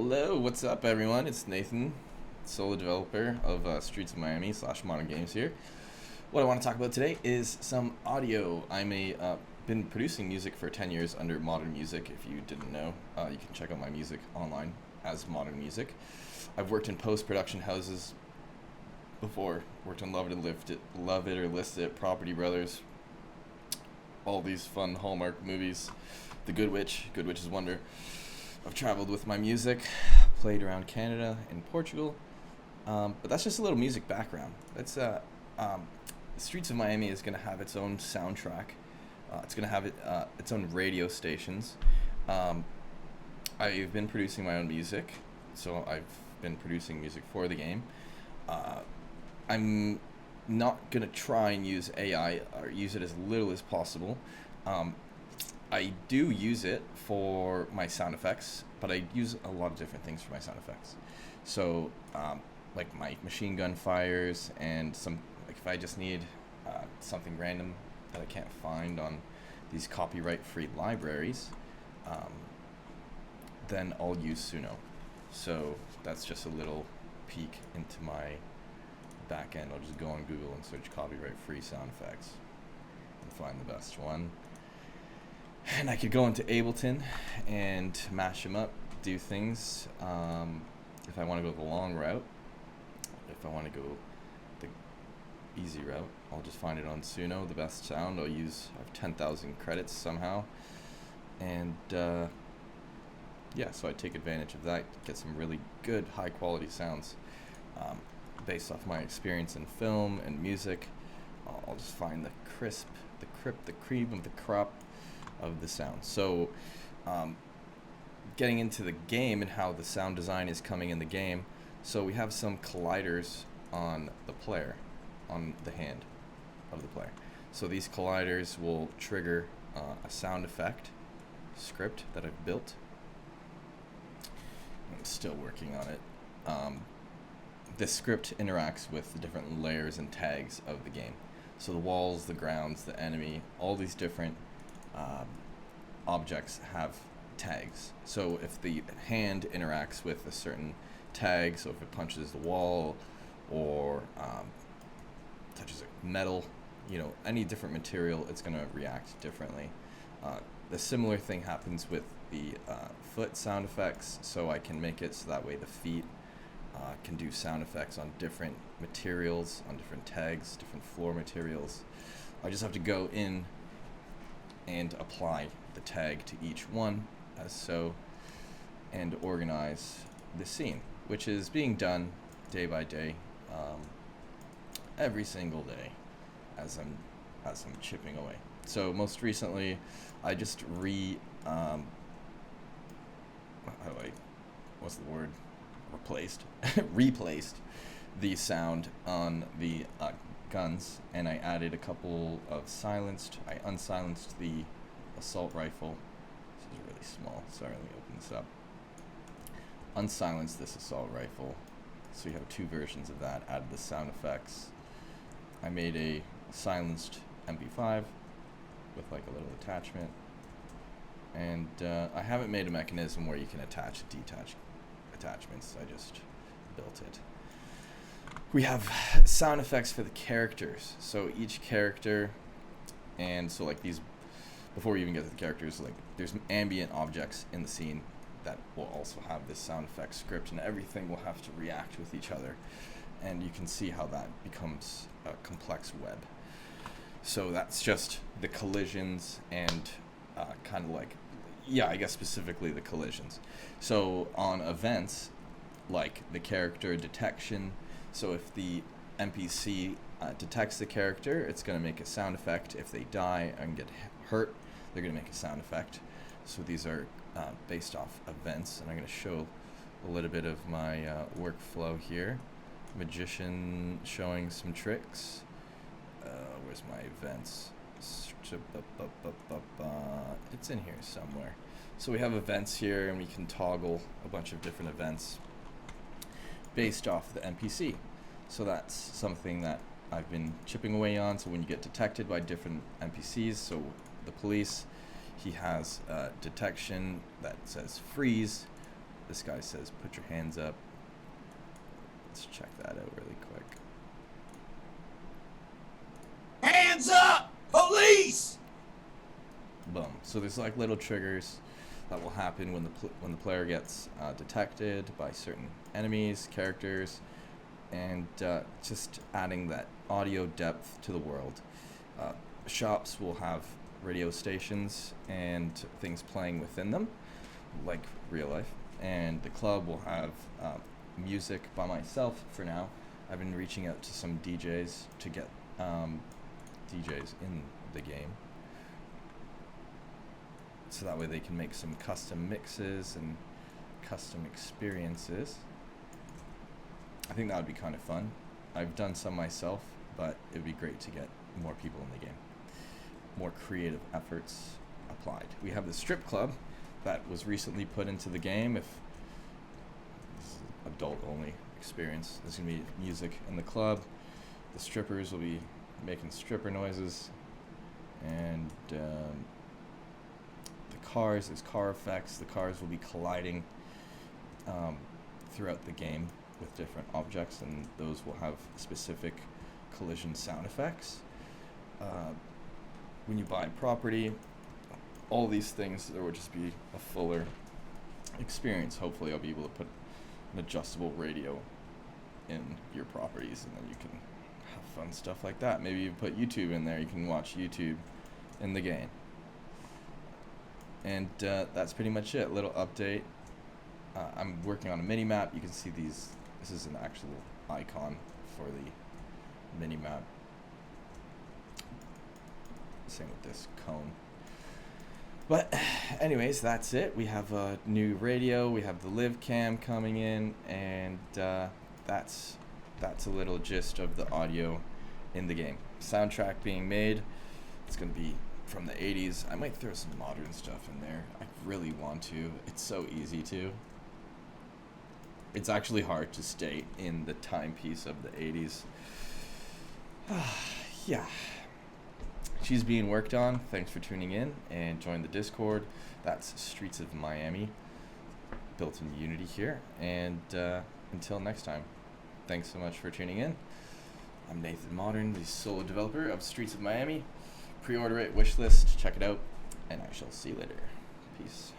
Hello, what's up, everyone? It's Nathan, solo developer of Streets of Miami / Modern Games here. What I want to talk about today is some audio. Been producing music for 10 years under Modern Music. If you didn't know, you can check out my music online as Modern Music. I've worked in post-production houses before. Worked on Love It or List It, Property Brothers, all these fun Hallmark movies. The Good Witch, Good Witch's Wonder. I've traveled with my music, played around Canada and Portugal, but that's just a little music background. Streets of Miami is going to have its own soundtrack. It's going to have its own radio stations. I've been producing my own music, so I've been producing music for the game. I'm not going to try and use AI or use it as little as possible. I do use it for my sound effects, but I use a lot of different things for my sound effects. So, like my machine gun fires and if I just need something random that I can't find on these copyright-free libraries, then I'll use Suno. So that's just a little peek into my back end. I'll just go on Google and search copyright-free sound effects and find the best one. And I could go into Ableton and mash them up, do things. If I want to go the long route, if I want to go the easy route, I'll just find it on Suno, the best sound. I have 10,000 credits somehow. And yeah, so I take advantage of that, get some really good, high quality sounds. Based off my experience in film and music, I'll just find the crisp, the cream of the crop of the sound. So getting into the game and how the sound design is coming in the game, so we have some colliders on the player, on the hand of the player. So these colliders will trigger a sound effect script that I've built. I'm still working on it. This script interacts with the different layers and tags of the game. So the walls, the grounds, the enemy, all these different objects have tags. So if the hand interacts with a certain tag, so if it punches the wall or touches a metal, any different material, it's going to react differently. The similar thing happens with the foot sound effects, so I can make it so that way the feet can do sound effects on different materials, on different tags, different floor materials. I just have to go in and apply the tag to each one as so, and organize the scene, which is being done day by day, every single day as I'm chipping away. So most recently, I just replaced the sound on the guns, and I added a couple of I unsilenced the assault rifle. This is really small. Sorry, let me open this up. Unsilenced this assault rifle. So you have two versions of that. Added the sound effects. I made a silenced MP5 with like a little attachment. And I haven't made a mechanism where you can attach and detach attachments. I just built it. We have sound effects for the characters. So each character, and so like these, before we even get to the characters, like there's ambient objects in the scene that will also have this sound effect script, and everything will have to react with each other. And you can see how that becomes a complex web. So that's just the collisions and kind of like, I guess specifically the collisions. So on events, like the character detection, so if the NPC detects the character, it's going to make a sound effect. If they die and get hurt, they're going to make a sound effect. So these are based off events, and I'm going to show a little bit of my workflow here. Magician showing some tricks. Where's my events? It's in here somewhere. So we have events here, and we can toggle a bunch of different events based off the NPC. So that's something that I've been chipping away on. So when you get detected by different NPCs, so the police, he has detection that says freeze. This guy says, put your hands up. Let's check that out really quick. Hands up! Police! Boom. So there's like little triggers that will happen when the player gets detected by certain enemies, characters, and just adding that audio depth to the world. Shops will have radio stations and things playing within them, like real life. And the club will have music by myself for now. I've been reaching out to some DJs to get DJs in the game, so that way they can make some custom mixes and custom experiences. I think that would be kind of fun. I've done some myself, but it would be great to get more people in the game. More creative efforts applied. We have the strip club that was recently put into the game. If this is an adult-only experience, there's going to be music in the club. The strippers will be making stripper noises, and the cars, there's car effects. The cars will be colliding throughout the game with different objects, and those will have specific collision sound effects. When you buy property, all these things, there will just be a fuller experience. Hopefully I'll be able to put an adjustable radio in your properties, and then you can have fun stuff like that. Maybe you put YouTube in there, you can watch YouTube in the game. And that's pretty much it. Little update. I'm working on a mini map. You can see these. This is an actual icon for the mini map. Same with this cone. But anyways, that's it. We have a new radio. We have the live cam coming in, and that's a little gist of the audio in the game. Soundtrack being made. It's gonna be from the 80s. I might throw some modern stuff in there. I really want to. It's so easy to. It's actually hard to stay in the timepiece of the 80s. Yeah. She's being worked on. Thanks for tuning in, and join the Discord. That's Streets of Miami, built in Unity here. And until next time, thanks so much for tuning in. I'm Nathan Modern, the solo developer of Streets of Miami. Pre-order it, Wishlist, check it out, and I shall see you later. Peace.